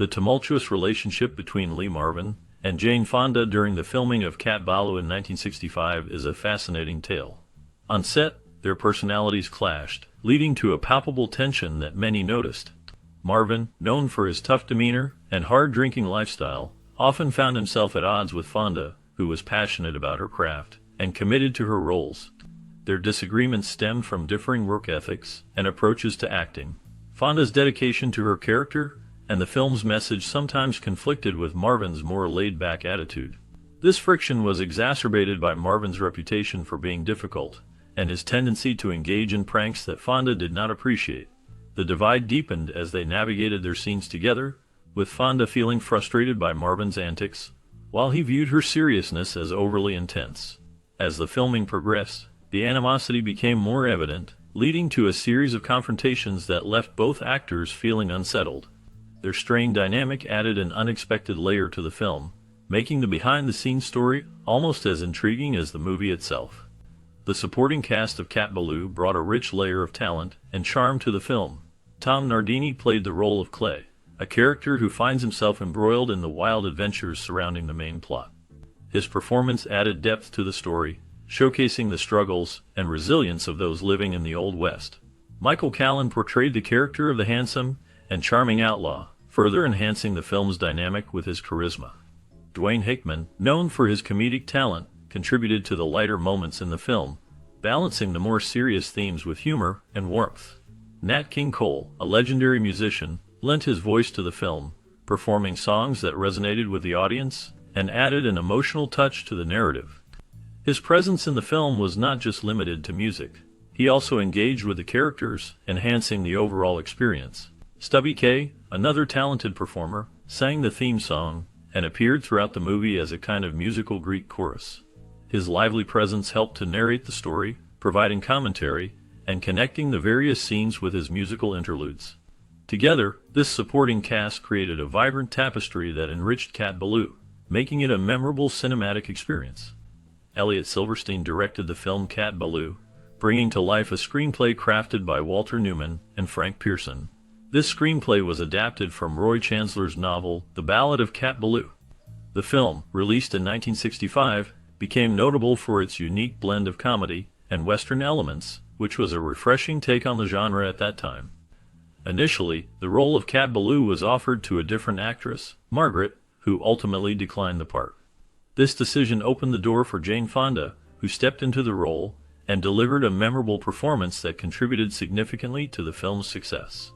The tumultuous relationship between Lee Marvin and Jane Fonda during the filming of Cat Ballou in 1965 is a fascinating tale. On set, their personalities clashed, leading to a palpable tension that many noticed. Marvin, known for his tough demeanor and hard-drinking lifestyle, often found himself at odds with Fonda, who was passionate about her craft and committed to her roles. Their disagreements stemmed from differing work ethics and approaches to acting. Fonda's dedication to her character and the film's message sometimes conflicted with Marvin's more laid-back attitude. This friction was exacerbated by Marvin's reputation for being difficult and his tendency to engage in pranks that Fonda did not appreciate. The divide deepened as they navigated their scenes together, with Fonda feeling frustrated by Marvin's antics, while he viewed her seriousness as overly intense. As the filming progressed, the animosity became more evident, leading to a series of confrontations that left both actors feeling unsettled. Their strained dynamic added an unexpected layer to the film, making the behind-the-scenes story almost as intriguing as the movie itself. The supporting cast of Cat Ballou brought a rich layer of talent and charm to the film. Tom Nardini played the role of Clay, a character who finds himself embroiled in the wild adventures surrounding the main plot. His performance added depth to the story, showcasing the struggles and resilience of those living in the Old West. Michael Callan portrayed the character of the handsome and charming outlaw, further enhancing the film's dynamic with his charisma. Dwayne Hickman, known for his comedic talent, contributed to the lighter moments in the film, balancing the more serious themes with humor and warmth. Nat King Cole, a legendary musician, lent his voice to the film, performing songs that resonated with the audience and added an emotional touch to the narrative. His presence in the film was not just limited to music. He also engaged with the characters, enhancing the overall experience. Stubby Kaye, another talented performer, sang the theme song and appeared throughout the movie as a kind of musical Greek chorus. His lively presence helped to narrate the story, providing commentary and connecting the various scenes with his musical interludes. Together, this supporting cast created a vibrant tapestry that enriched Cat Ballou, making it a memorable cinematic experience. Elliot Silverstein directed the film Cat Ballou, bringing to life a screenplay crafted by Walter Newman and Frank Pearson. This screenplay was adapted from Roy Chandler's novel, The Ballad of Cat Ballou. The film, released in 1965, became notable for its unique blend of comedy and Western elements, which was a refreshing take on the genre at that time. Initially, the role of Cat Ballou was offered to a different actress, Margaret, who ultimately declined the part. This decision opened the door for Jane Fonda, who stepped into the role and delivered a memorable performance that contributed significantly to the film's success.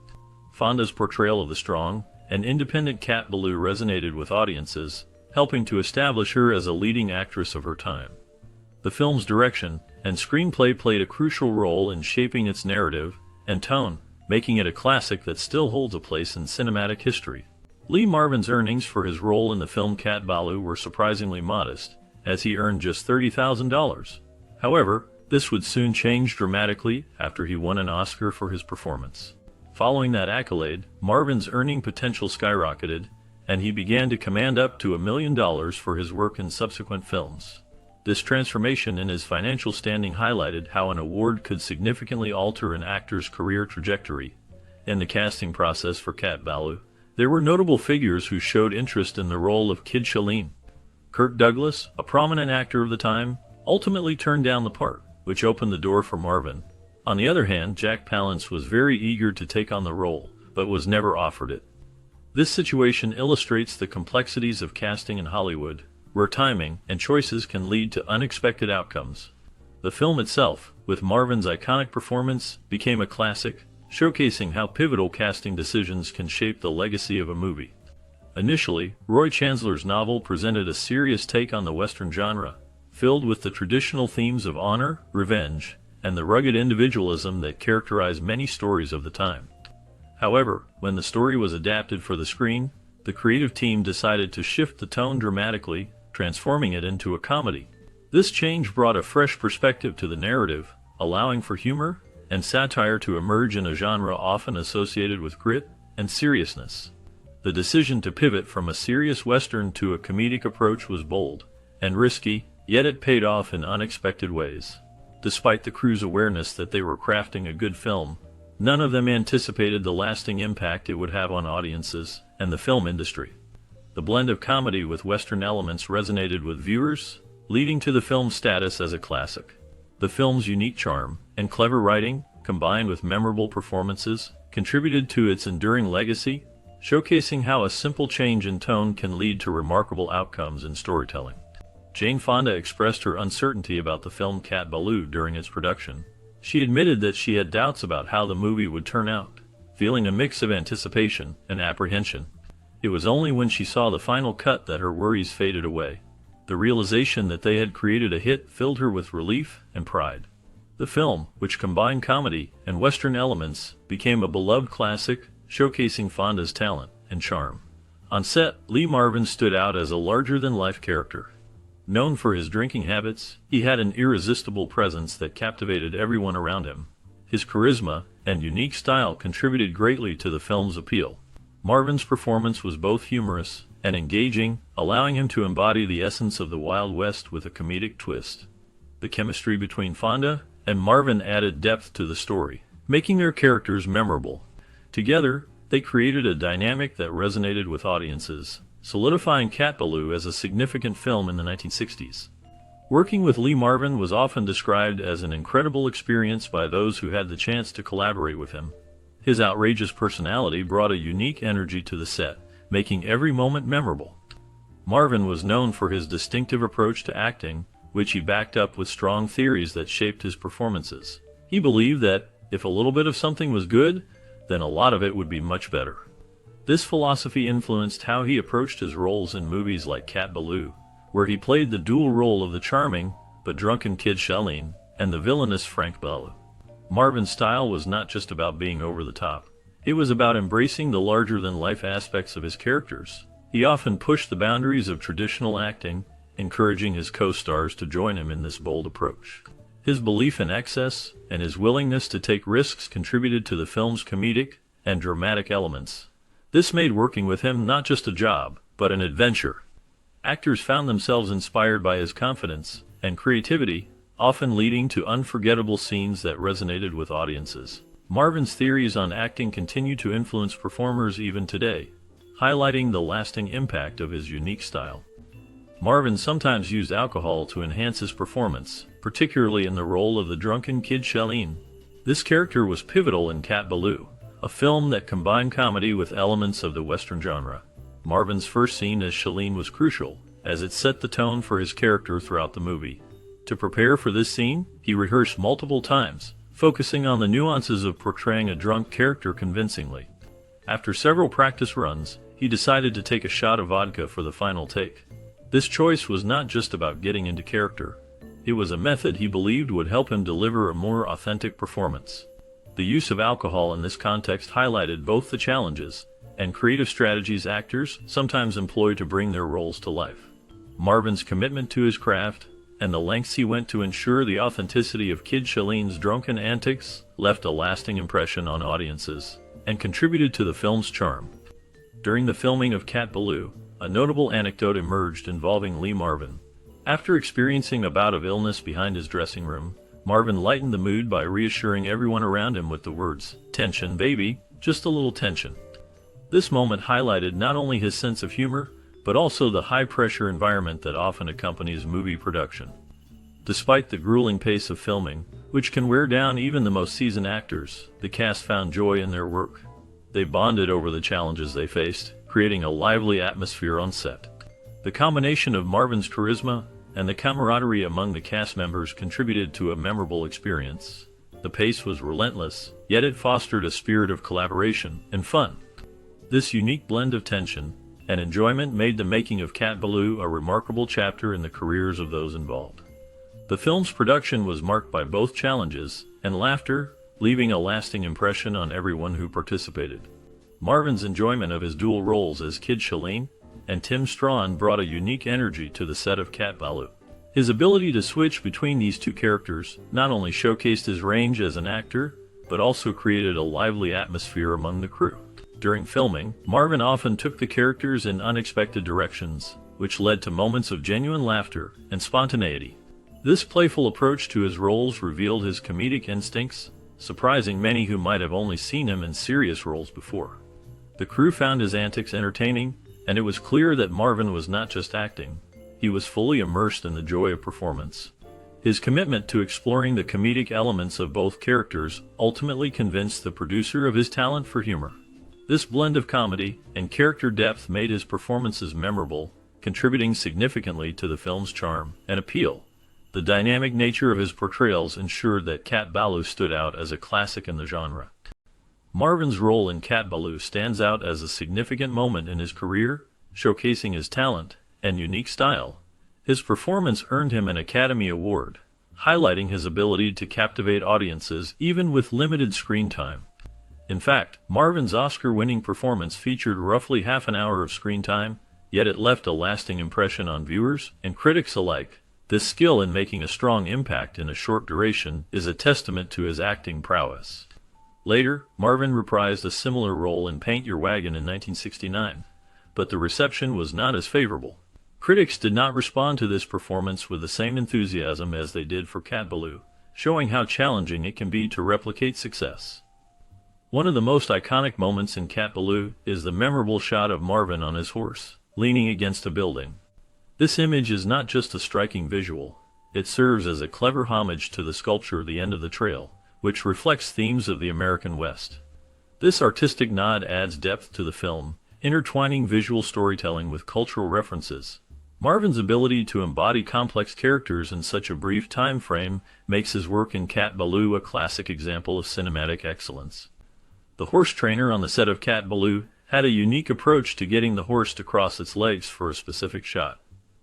Fonda's portrayal of the strong and independent Cat Ballou resonated with audiences, helping to establish her as a leading actress of her time. The film's direction and screenplay played a crucial role in shaping its narrative and tone, making it a classic that still holds a place in cinematic history. Lee Marvin's earnings for his role in the film Cat Ballou were surprisingly modest, as he earned just $30,000. However, this would soon change dramatically after he won an Oscar for his performance. Following that accolade, Marvin's earning potential skyrocketed, and he began to command up to $1 million for his work in subsequent films. This transformation in his financial standing highlighted how an award could significantly alter an actor's career trajectory. In the casting process for Cat Ballou, there were notable figures who showed interest in the role of Kid Shalene. Kirk Douglas, a prominent actor of the time, ultimately turned down the part, which opened the door for Marvin. On the other hand, Jack Palance was very eager to take on the role, but was never offered it. This situation illustrates the complexities of casting in Hollywood, where timing and choices can lead to unexpected outcomes. The film itself, with Marvin's iconic performance, became a classic, showcasing how pivotal casting decisions can shape the legacy of a movie. Initially, Roy Chandler's novel presented a serious take on the Western genre, filled with the traditional themes of honor, revenge, and the rugged individualism that characterized many stories of the time. However, when the story was adapted for the screen, the creative team decided to shift the tone dramatically, transforming it into a comedy. This change brought a fresh perspective to the narrative, allowing for humor and satire to emerge in a genre often associated with grit and seriousness. The decision to pivot from a serious Western to a comedic approach was bold and risky, yet it paid off in unexpected ways. Despite the crew's awareness that they were crafting a good film, none of them anticipated the lasting impact it would have on audiences and the film industry. The blend of comedy with Western elements resonated with viewers, leading to the film's status as a classic. The film's unique charm and clever writing, combined with memorable performances, contributed to its enduring legacy, showcasing how a simple change in tone can lead to remarkable outcomes in storytelling. Jane Fonda expressed her uncertainty about the film Cat Ballou during its production. She admitted that she had doubts about how the movie would turn out, feeling a mix of anticipation and apprehension. It was only when she saw the final cut that her worries faded away. The realization that they had created a hit filled her with relief and pride. The film, which combined comedy and Western elements, became a beloved classic, showcasing Fonda's talent and charm. On set, Lee Marvin stood out as a larger-than-life character. Known for his drinking habits, he had an irresistible presence that captivated everyone around him. His charisma and unique style contributed greatly to the film's appeal. Marvin's performance was both humorous and engaging, allowing him to embody the essence of the Wild West with a comedic twist. The chemistry between Fonda and Marvin added depth to the story, making their characters memorable. Together, they created a dynamic that resonated with audiences, solidifying Cat Ballou as a significant film in the 1960s. Working with Lee Marvin was often described as an incredible experience by those who had the chance to collaborate with him. His outrageous personality brought a unique energy to the set, making every moment memorable. Marvin was known for his distinctive approach to acting, which he backed up with strong theories that shaped his performances. He believed that if a little bit of something was good, then a lot of it would be much better. This philosophy influenced how he approached his roles in movies like Cat Ballou, where he played the dual role of the charming but drunken kid Charlene and the villainous Frank Ballou. Marvin's style was not just about being over the top. It was about embracing the larger-than-life aspects of his characters. He often pushed the boundaries of traditional acting, encouraging his co-stars to join him in this bold approach. His belief in excess and his willingness to take risks contributed to the film's comedic and dramatic elements. This made working with him not just a job, but an adventure. Actors found themselves inspired by his confidence and creativity, often leading to unforgettable scenes that resonated with audiences. Marvin's theories on acting continue to influence performers even today, highlighting the lasting impact of his unique style. Marvin sometimes used alcohol to enhance his performance, particularly in the role of the drunken kid Charlene. This character was pivotal in Cat Ballou, a film that combined comedy with elements of the Western genre. Marvin's first scene as Charlene was crucial, as it set the tone for his character throughout the movie. To prepare for this scene, he rehearsed multiple times, focusing on the nuances of portraying a drunk character convincingly. After several practice runs, he decided to take a shot of vodka for the final take. This choice was not just about getting into character. It was a method he believed would help him deliver a more authentic performance. The use of alcohol in this context highlighted both the challenges and creative strategies actors sometimes employ to bring their roles to life. Marvin's commitment to his craft and the lengths he went to ensure the authenticity of Kid Charlene's drunken antics left a lasting impression on audiences and contributed to the film's charm. During the filming of Cat Ballou, a notable anecdote emerged involving Lee Marvin. After experiencing a bout of illness behind his dressing room, Marvin lightened the mood by reassuring everyone around him with the words, "Tension, baby, just a little tension." This moment highlighted not only his sense of humor, but also the high-pressure environment that often accompanies movie production. Despite the grueling pace of filming, which can wear down even the most seasoned actors, the cast found joy in their work. They bonded over the challenges they faced, creating a lively atmosphere on set. The combination of Marvin's charisma and the camaraderie among the cast members contributed to a memorable experience. The pace was relentless, yet it fostered a spirit of collaboration and fun. This unique blend of tension and enjoyment made the making of Cat Ballou a remarkable chapter in the careers of those involved. The film's production was marked by both challenges and laughter, leaving a lasting impression on everyone who participated. Marvin's enjoyment of his dual roles as Kid Charlene and Tim Strawn brought a unique energy to the set of Cat Ballou. His ability to switch between these two characters not only showcased his range as an actor, but also created a lively atmosphere among the crew. During filming, Marvin often took the characters in unexpected directions, which led to moments of genuine laughter and spontaneity. This playful approach to his roles revealed his comedic instincts, surprising many who might have only seen him in serious roles before. The crew found his antics entertaining, and it was clear that Marvin was not just acting. He was fully immersed in the joy of performance. His commitment to exploring the comedic elements of both characters ultimately convinced the producer of his talent for humor. This blend of comedy and character depth made his performances memorable, contributing significantly to the film's charm and appeal. The dynamic nature of his portrayals ensured that Cat Ballou stood out as a classic in the genre. Marvin's role in Cat Ballou stands out as a significant moment in his career, showcasing his talent and unique style. His performance earned him an Academy Award, highlighting his ability to captivate audiences even with limited screen time. In fact, Marvin's Oscar-winning performance featured roughly half an hour of screen time, yet it left a lasting impression on viewers and critics alike. This skill in making a strong impact in a short duration is a testament to his acting prowess. Later, Marvin reprised a similar role in Paint Your Wagon in 1969, but the reception was not as favorable. Critics did not respond to this performance with the same enthusiasm as they did for Cat Ballou, showing how challenging it can be to replicate success. One of the most iconic moments in Cat Ballou is the memorable shot of Marvin on his horse, leaning against a building. This image is not just a striking visual, it serves as a clever homage to the sculpture The End of the Trail, which reflects themes of the American West. This artistic nod adds depth to the film, intertwining visual storytelling with cultural references. Marvin's ability to embody complex characters in such a brief time frame makes his work in Cat Ballou a classic example of cinematic excellence. The horse trainer on the set of Cat Ballou had a unique approach to getting the horse to cross its legs for a specific shot.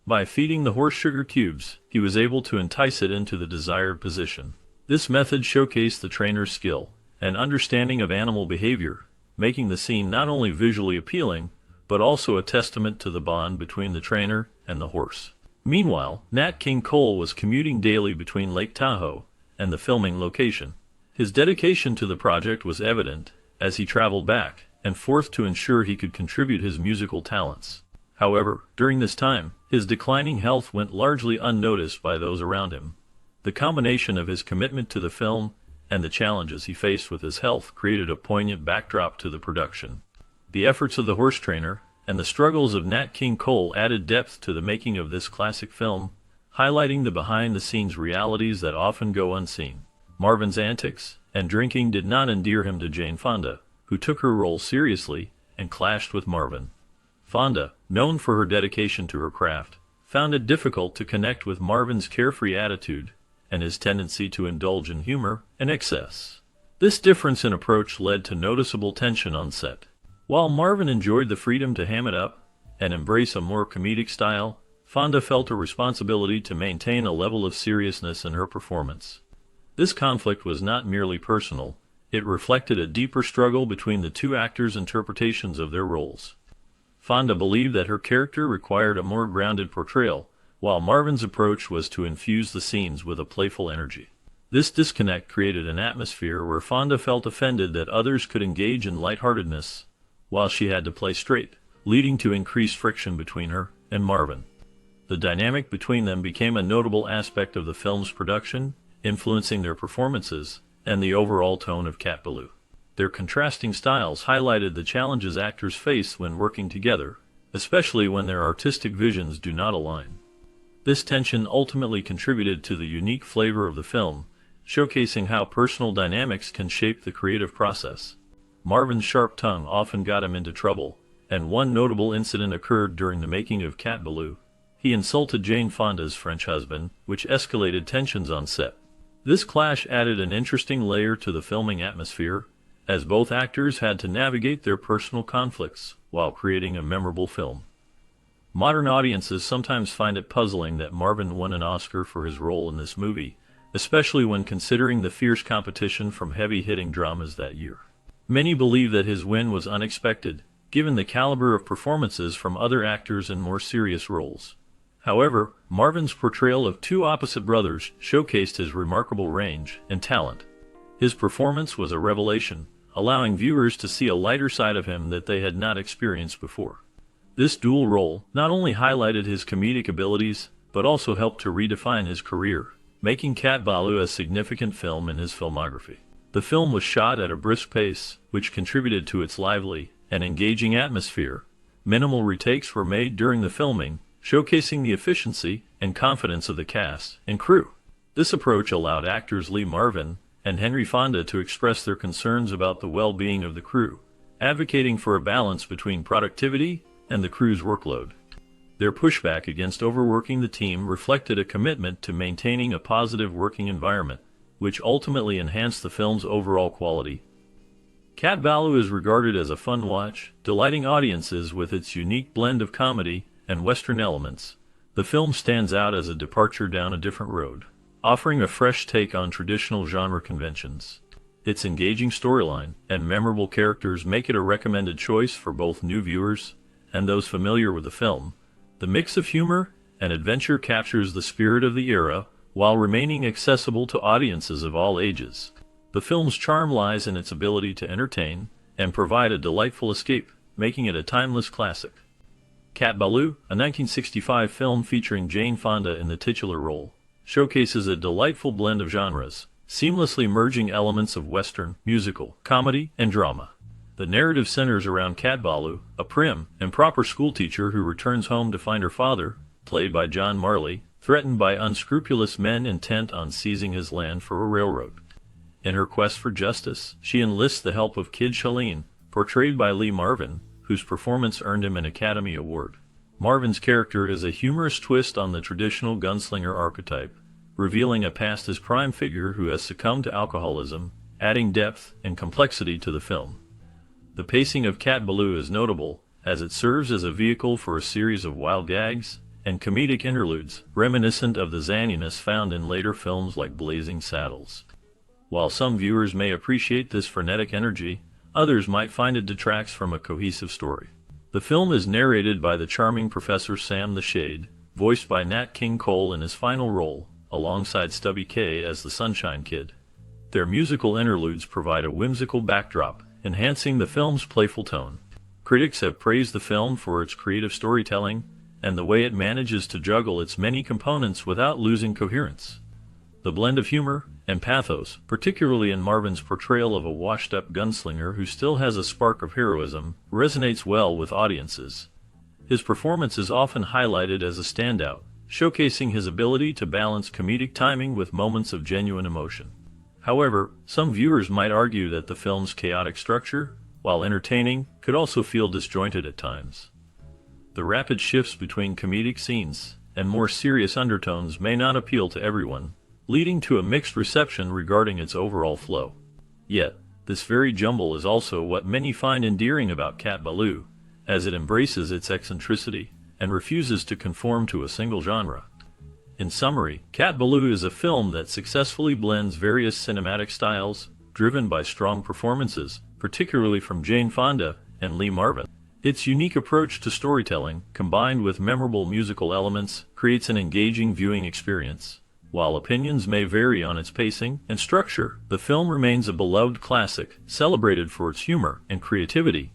By feeding the horse sugar cubes, he was able to entice it into the desired position. This method showcased the trainer's skill and understanding of animal behavior, making the scene not only visually appealing, but also a testament to the bond between the trainer and the horse. Meanwhile, Nat King Cole was commuting daily between Lake Tahoe and the filming location. His dedication to the project was evident as he traveled back and forth to ensure he could contribute his musical talents. However, during this time, his declining health went largely unnoticed by those around him. The combination of his commitment to the film and the challenges he faced with his health created a poignant backdrop to the production. The efforts of the horse trainer and the struggles of Nat King Cole added depth to the making of this classic film, highlighting the behind-the-scenes realities that often go unseen. Marvin's antics and drinking did not endear him to Jane Fonda, who took her role seriously and clashed with Marvin. Fonda, known for her dedication to her craft, found it difficult to connect with Marvin's carefree attitude and his tendency to indulge in humor and excess. This difference in approach led to noticeable tension on set. While Marvin enjoyed the freedom to ham it up and embrace a more comedic style, Fonda felt a responsibility to maintain a level of seriousness in her performance. This conflict was not merely personal, it reflected a deeper struggle between the two actors' interpretations of their roles. Fonda believed that her character required a more grounded portrayal, while Marvin's approach was to infuse the scenes with a playful energy. This disconnect created an atmosphere where Fonda felt offended that others could engage in lightheartedness, while she had to play straight, leading to increased friction between her and Marvin. The dynamic between them became a notable aspect of the film's production, influencing their performances and the overall tone of Cat Ballou. Their contrasting styles highlighted the challenges actors face when working together, especially when their artistic visions do not align. This tension ultimately contributed to the unique flavor of the film, showcasing how personal dynamics can shape the creative process. Marvin's sharp tongue often got him into trouble, and one notable incident occurred during the making of Cat Ballou. He insulted Jane Fonda's French husband, which escalated tensions on set. This clash added an interesting layer to the filming atmosphere, as both actors had to navigate their personal conflicts while creating a memorable film. Modern audiences sometimes find it puzzling that Marvin won an Oscar for his role in this movie, especially when considering the fierce competition from heavy-hitting dramas that year. Many believe that his win was unexpected, given the caliber of performances from other actors in more serious roles. However, Marvin's portrayal of two opposite brothers showcased his remarkable range and talent. His performance was a revelation, allowing viewers to see a lighter side of him that they had not experienced before. This dual role not only highlighted his comedic abilities, but also helped to redefine his career, making Cat Ballou a significant film in his filmography. The film was shot at a brisk pace, which contributed to its lively and engaging atmosphere. Minimal retakes were made during the filming, showcasing the efficiency and confidence of the cast and crew. This approach allowed actors Lee Marvin and Henry Fonda to express their concerns about the well-being of the crew, advocating for a balance between productivity and the crew's workload. Their pushback against overworking the team reflected a commitment to maintaining a positive working environment, which ultimately enhanced the film's overall quality. Cat BALLOU is regarded as a fun watch, delighting audiences with its unique blend of comedy and Western elements. The film stands out as a departure down a different road, offering a fresh take on traditional genre conventions. Its engaging storyline and memorable characters make it a recommended choice for both new viewers and those familiar with the film. The mix of humor and adventure captures the spirit of the era while remaining accessible to audiences of all ages. The film's charm lies in its ability to entertain and provide a delightful escape, making it a timeless classic. Cat BALLOU, a 1965 film featuring Jane Fonda in the titular role, showcases a delightful blend of genres, seamlessly merging elements of Western, musical, comedy, and drama. The narrative centers around Cat BALLOU, a prim and proper schoolteacher who returns home to find her father, played by John Marley, threatened by unscrupulous men intent on seizing his land for a railroad. In her quest for justice, she enlists the help of Kid Shalene, portrayed by Lee Marvin, whose performance earned him an Academy Award. Marvin's character is a humorous twist on the traditional gunslinger archetype, revealing a past as crime figure who has succumbed to alcoholism, adding depth and complexity to the film. The pacing of Cat BALLOU is notable, as it serves as a vehicle for a series of wild gags and comedic interludes, reminiscent of the zaniness found in later films like Blazing Saddles. While some viewers may appreciate this frenetic energy, others might find it detracts from a cohesive story. The film is narrated by the charming Professor Sam the Shade, voiced by Nat King Cole in his final role, alongside Stubby Kaye as the Sunshine Kid. Their musical interludes provide a whimsical backdrop, enhancing the film's playful tone. Critics have praised the film for its creative storytelling and the way it manages to juggle its many components without losing coherence. The blend of humor and pathos, particularly in Marvin's portrayal of a washed-up gunslinger who still has a spark of heroism, resonates well with audiences. His performance is often highlighted as a standout, showcasing his ability to balance comedic timing with moments of genuine emotion. However, some viewers might argue that the film's chaotic structure, while entertaining, could also feel disjointed at times. The rapid shifts between comedic scenes and more serious undertones may not appeal to everyone, leading to a mixed reception regarding its overall flow. Yet, this very jumble is also what many find endearing about Cat BALLOU, as it embraces its eccentricity and refuses to conform to a single genre. In summary, Cat BALLOU is a film that successfully blends various cinematic styles, driven by strong performances, particularly from Jane Fonda and Lee Marvin. Its unique approach to storytelling, combined with memorable musical elements, creates an engaging viewing experience. While opinions may vary on its pacing and structure, the film remains a beloved classic, celebrated for its humor and creativity.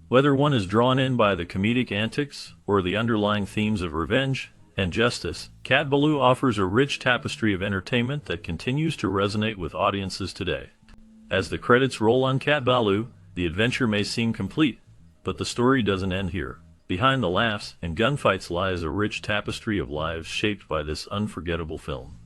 Whether one is drawn in by the comedic antics or the underlying themes of revenge and justice, Cat BALLOU offers a rich tapestry of entertainment that continues to resonate with audiences today. As the credits roll on Cat BALLOU, the adventure may seem complete, but the story doesn't end here. Behind the laughs and gunfights lies a rich tapestry of lives shaped by this unforgettable film.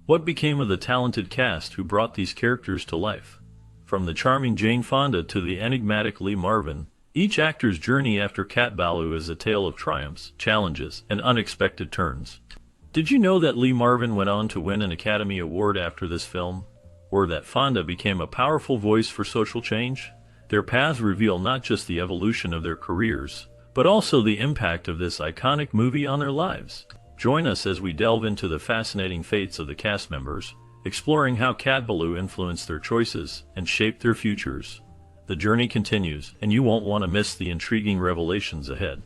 What became of the talented cast who brought these characters to life? From the charming Jane Fonda to the enigmatic Lee Marvin, each actor's journey after Cat BALLOU is a tale of triumphs, challenges, and unexpected turns. Did you know that Lee Marvin went on to win an Academy Award after this film? Or that Fonda became a powerful voice for social change? Their paths reveal not just the evolution of their careers, but also the impact of this iconic movie on their lives. Join us as we delve into the fascinating fates of the cast members, exploring how Cat BALLOU influenced their choices and shaped their futures. The journey continues, and you won't want to miss the intriguing revelations ahead.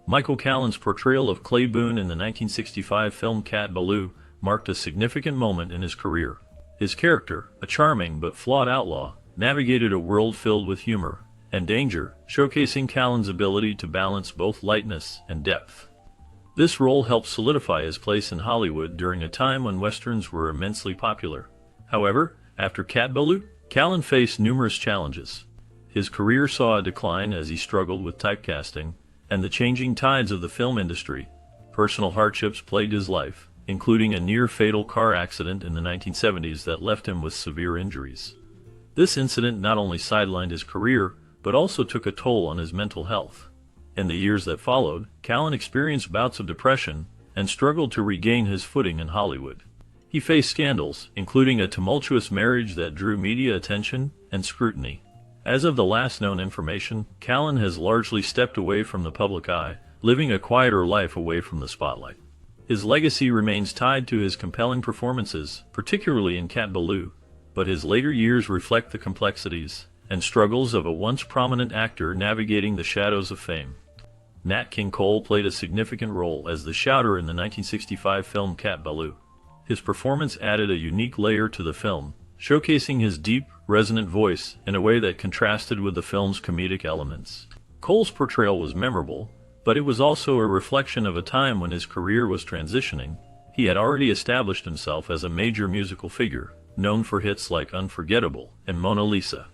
Michael Callan's portrayal of Clay Boone in the 1965 film Cat BALLOU marked a significant moment in his career. His character, a charming but flawed outlaw, navigated a world filled with humor and danger, showcasing Callan's ability to balance both lightness and depth. This role helped solidify his place in Hollywood during a time when westerns were immensely popular. However, after Cat BALLOU, Callan faced numerous challenges. His career saw a decline as he struggled with typecasting and the changing tides of the film industry. Personal hardships plagued his life, including a near-fatal car accident in the 1970s that left him with severe injuries. This incident not only sidelined his career, but also took a toll on his mental health. In the years that followed, Callen experienced bouts of depression and struggled to regain his footing in Hollywood. He faced scandals, including a tumultuous marriage that drew media attention and scrutiny. As of the last known information, Callen has largely stepped away from the public eye, living a quieter life away from the spotlight. His legacy remains tied to his compelling performances, particularly in Cat Ballou, but his later years reflect the complexities and struggles of a once prominent actor navigating the shadows of fame. Nat King Cole played a significant role as the shouter in the 1965 film Cat Ballou. His performance added a unique layer to the film, showcasing his deep, resonant voice in a way that contrasted with the film's comedic elements. Cole's portrayal was memorable, but it was also a reflection of a time when his career was transitioning. He had already established himself as a major musical figure, known for hits like Unforgettable and Mona Lisa.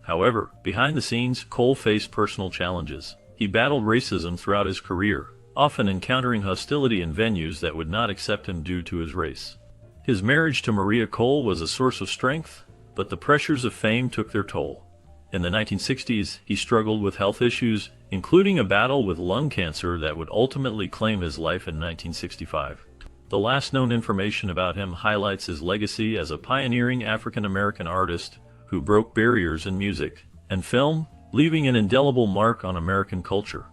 However, behind the scenes, Cole faced personal challenges. He battled racism throughout his career, often encountering hostility in venues that would not accept him due to his race. His marriage to Maria Cole was a source of strength, but the pressures of fame took their toll. In the 1960s, he struggled with health issues, including a battle with lung cancer that would ultimately claim his life in 1965. The last known information about him highlights his legacy as a pioneering African-American artist who broke barriers in music and film, leaving an indelible mark on American culture.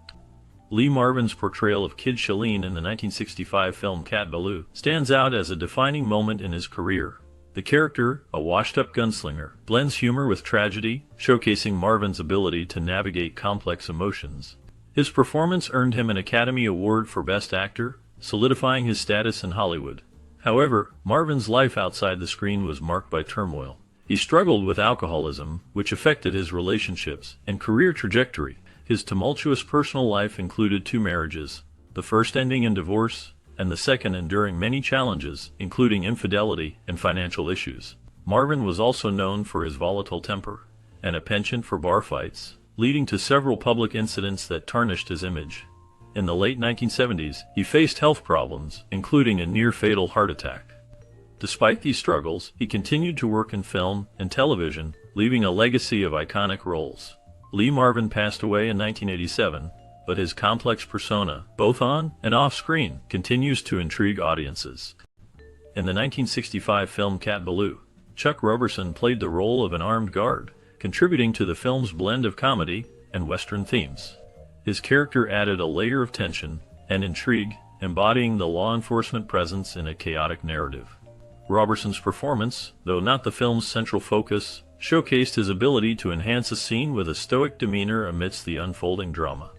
Lee Marvin's portrayal of Kid Shalene in the 1965 film Cat Ballou stands out as a defining moment in his career. The character, a washed-up gunslinger, blends humor with tragedy, showcasing Marvin's ability to navigate complex emotions. His performance earned him an Academy Award for Best Actor, solidifying his status in Hollywood. However, Marvin's life outside the screen was marked by turmoil. He struggled with alcoholism, which affected his relationships and career trajectory. His tumultuous personal life included 2 marriages, the first ending in divorce, and the second enduring many challenges, including infidelity and financial issues. Marvin was also known for his volatile temper and a penchant for bar fights, leading to several public incidents that tarnished his image. In the late 1970s, he faced health problems, including a near-fatal heart attack. Despite these struggles, he continued to work in film and television, leaving a legacy of iconic roles. Lee Marvin passed away in 1987, but his complex persona, both on and off screen, continues to intrigue audiences. In the 1965 film Cat Ballou, Chuck Roberson played the role of an armed guard, contributing to the film's blend of comedy and Western themes. His character added a layer of tension and intrigue, embodying the law enforcement presence in a chaotic narrative. Roberson's performance, though not the film's central focus, showcased his ability to enhance a scene with a stoic demeanor amidst the unfolding drama.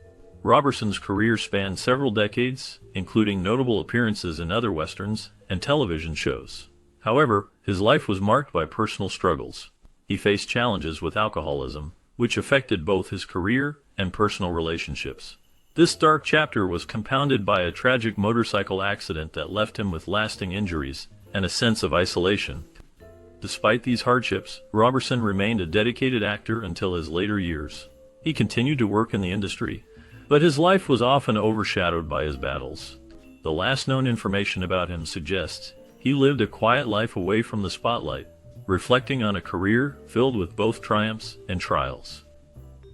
Roberson's career spanned several decades, including notable appearances in other westerns and television shows. However, his life was marked by personal struggles. He faced challenges with alcoholism, which affected both his career and personal relationships. This dark chapter was compounded by a tragic motorcycle accident that left him with lasting injuries and a sense of isolation. Despite these hardships, Roberson remained a dedicated actor until his later years. He continued to work in the industry, but his life was often overshadowed by his battles. The last known information about him suggests he lived a quiet life away from the spotlight, reflecting on a career filled with both triumphs and trials.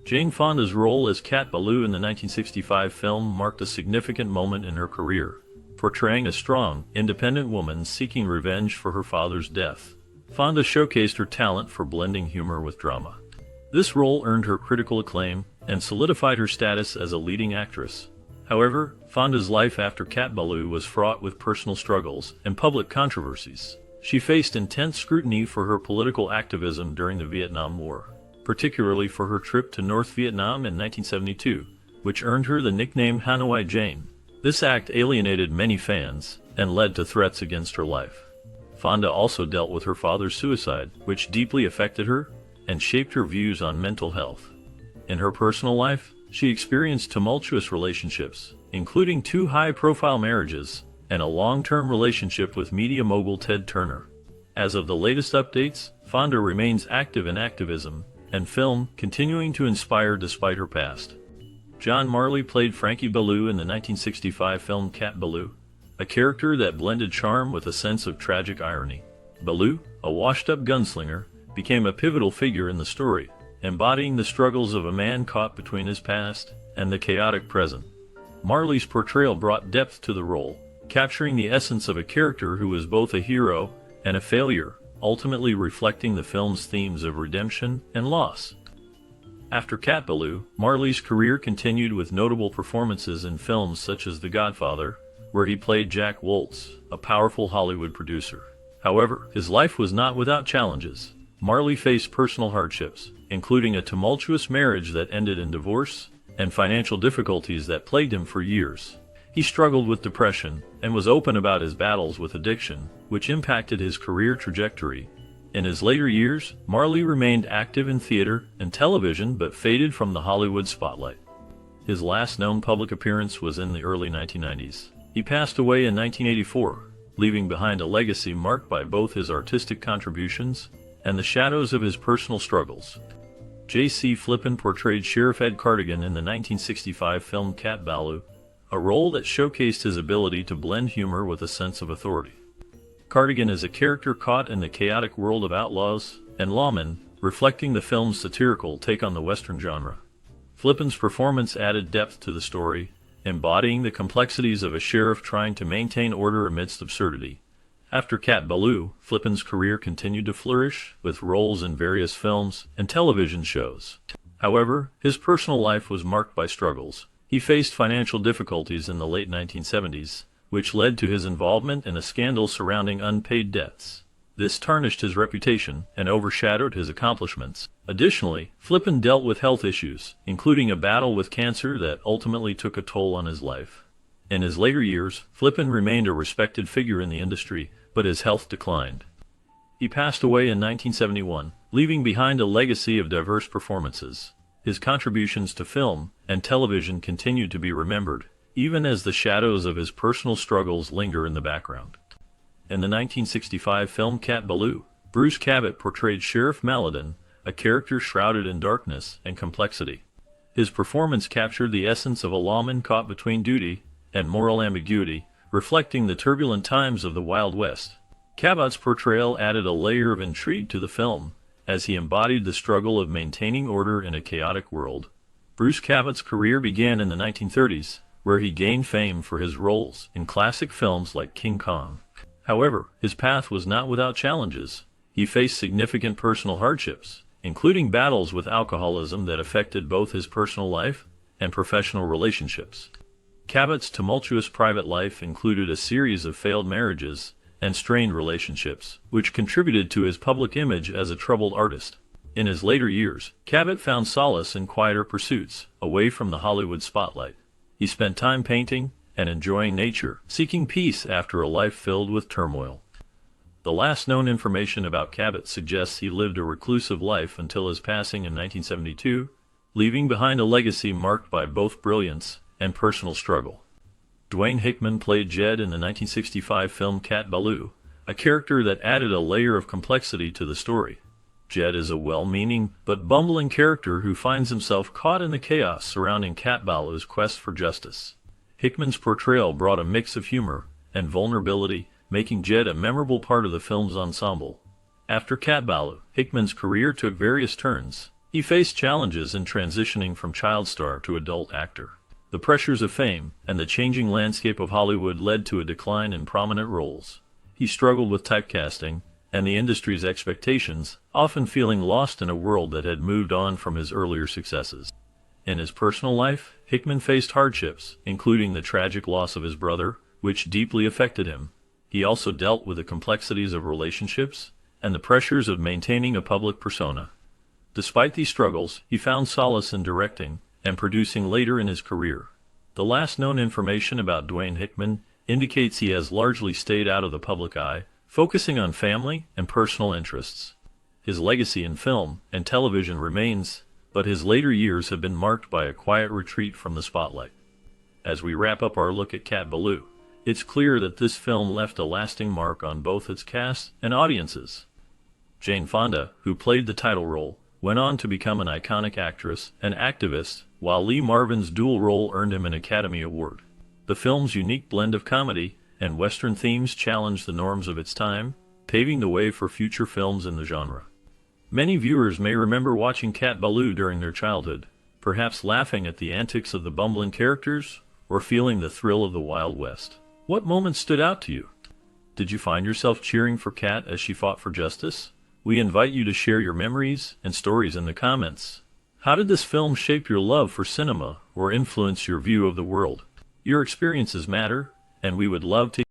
Jane Fonda's role as Cat Ballou in the 1965 film marked a significant moment in her career, portraying a strong, independent woman seeking revenge for her father's death. Fonda showcased her talent for blending humor with drama. This role earned her critical acclaim and solidified her status as a leading actress. However, Fonda's life after Cat Ballou was fraught with personal struggles and public controversies. She faced intense scrutiny for her political activism during the Vietnam War, particularly for her trip to North Vietnam in 1972, which earned her the nickname Hanoi Jane. This act alienated many fans and led to threats against her life. Fonda also dealt with her father's suicide, which deeply affected her and shaped her views on mental health. In her personal life, she experienced tumultuous relationships, including 2 high-profile marriages and a long-term relationship with media mogul Ted Turner. As of the latest updates, Fonda remains active in activism and film, continuing to inspire despite her past. John Marley played Frankie Ballou in the 1965 film Cat Ballou, a character that blended charm with a sense of tragic irony. Ballou, a washed-up gunslinger, became a pivotal figure in the story, embodying the struggles of a man caught between his past and the chaotic present. Marley's portrayal brought depth to the role, capturing the essence of a character who was both a hero and a failure, ultimately reflecting the film's themes of redemption and loss. After Cat Ballou, Marley's career continued with notable performances in films such as The Godfather, where he played Jack Woltz, a powerful Hollywood producer. However, his life was not without challenges. Marley faced personal hardships, including a tumultuous marriage that ended in divorce, and financial difficulties that plagued him for years. He struggled with depression and was open about his battles with addiction, which impacted his career trajectory. In his later years, Marley remained active in theater and television but faded from the Hollywood spotlight. His last known public appearance was in the early 1990s. He passed away in 1984, leaving behind a legacy marked by both his artistic contributions and the shadows of his personal struggles. J.C. Flippen portrayed Sheriff Ed Cardigan in the 1965 film Cat Ballou, a role that showcased his ability to blend humor with a sense of authority. Cardigan is a character caught in the chaotic world of outlaws and lawmen, reflecting the film's satirical take on the Western genre. Flippen's performance added depth to the story, embodying the complexities of a sheriff trying to maintain order amidst absurdity. After Cat Ballou, Flippen's career continued to flourish, with roles in various films and television shows. However, his personal life was marked by struggles. He faced financial difficulties in the late 1970s, which led to his involvement in a scandal surrounding unpaid debts. This tarnished his reputation and overshadowed his accomplishments. Additionally, Flippen dealt with health issues, including a battle with cancer that ultimately took a toll on his life. In his later years, Flippen remained a respected figure in the industry, but his health declined. He passed away in 1971, leaving behind a legacy of diverse performances. His contributions to film and television continue to be remembered, even as the shadows of his personal struggles linger in the background. In the 1965 film Cat Ballou, Bruce Cabot portrayed Sheriff Maladin, a character shrouded in darkness and complexity. His performance captured the essence of a lawman caught between duty and moral ambiguity, reflecting the turbulent times of the Wild West. Cabot's portrayal added a layer of intrigue to the film, as he embodied the struggle of maintaining order in a chaotic world. Bruce Cabot's career began in the 1930s, where he gained fame for his roles in classic films like King Kong. However, his path was not without challenges. He faced significant personal hardships, including battles with alcoholism that affected both his personal life and professional relationships. Cabot's tumultuous private life included a series of failed marriages and strained relationships, which contributed to his public image as a troubled artist. In his later years, Cabot found solace in quieter pursuits, away from the Hollywood spotlight. He spent time painting and enjoying nature, seeking peace after a life filled with turmoil. The last known information about Cabot suggests he lived a reclusive life until his passing in 1972, leaving behind a legacy marked by both brilliance and personal struggle. Dwayne Hickman played Jed in the 1965 film Cat Ballou, a character that added a layer of complexity to the story. Jed is a well-meaning but bumbling character who finds himself caught in the chaos surrounding Cat Ballou's quest for justice. Hickman's portrayal brought a mix of humor and vulnerability, making Jed a memorable part of the film's ensemble. After Cat Ballou, Hickman's career took various turns. He faced challenges in transitioning from child star to adult actor. The pressures of fame and the changing landscape of Hollywood led to a decline in prominent roles. He struggled with typecasting and the industry's expectations, often feeling lost in a world that had moved on from his earlier successes. In his personal life, Hickman faced hardships, including the tragic loss of his brother, which deeply affected him. He also dealt with the complexities of relationships and the pressures of maintaining a public persona. Despite these struggles, he found solace in directing and producing later in his career. The last known information about Dwayne Hickman indicates he has largely stayed out of the public eye, focusing on family and personal interests. His legacy in film and television remains, but his later years have been marked by a quiet retreat from the spotlight. As we wrap up our look at Cat Ballou, it's clear that this film left a lasting mark on both its cast and audiences. Jane Fonda, who played the title role, went on to become an iconic actress and activist, while Lee Marvin's dual role earned him an Academy Award. The film's unique blend of comedy and Western themes challenged the norms of its time, paving the way for future films in the genre. Many viewers may remember watching Cat Ballou during their childhood, perhaps laughing at the antics of the bumbling characters or feeling the thrill of the Wild West. What moments stood out to you? Did you find yourself cheering for Cat as she fought for justice? We invite you to share your memories and stories in the comments. How did this film shape your love for cinema or influence your view of the world? Your experiences matter, and we would love to